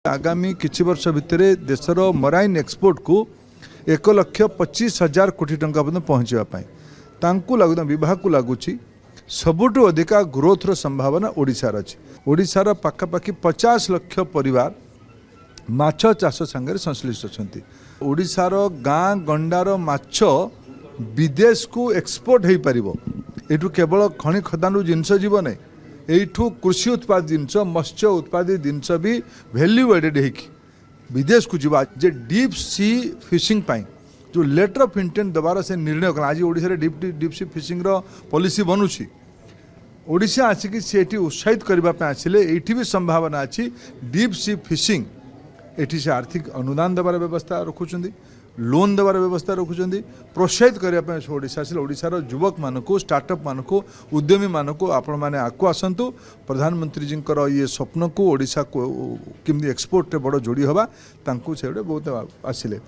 आगामी किछि वर्ष भितर देशर मराइन एक्सपोर्ट को 1,25,000 कोटी टंका पर्यंत पहुँचापी लगुना विभाग को लगुच सबुठु अधिका ग्रोथर संभावना ओडिशार अच्छी। ओडिशार पाखापाखि 50 लाख परिवार माछ चाष सांगे संश्लिष्ट अच्छा। ओडिशार गाँ गंडार माछ विदेश को एक्सपोर्ट हो पार यू केवल खनि खदान जिनस जीव ना यू कृषि उत्पाद जिनस मत्स्य उत्पादित जिनस भी वैल्यू एडेड हो विदेश को जीवा जे डीप सी फिशिंग पाई जो लेटर ऑफ इंटेंट दबार से निर्णय कला आज ओडिशा रे डीप सी फिशिंग रो पॉलिसी बनुची ओडिशा आसिक सी उत्साहित करने आसिले ये भी संभावना अच्छी डीप सी फिशिंग एठी से आर्थिक अनुदान देवार व्यवस्था रखुचंदी लोन देवार व्यवस्था रखुचंदी प्रोत्साहित करने ओडिशा आसिले ओडिशार युवक मानक स्टार्टअप मानक उद्यमी मानक आपण मैंने आगु आसतु प्रधानमंत्री जी ये स्वप्न को ओडिशा को किमती एक्सपोर्ट बड़ जोड़ी हवा तांकु से बहुत आसिले।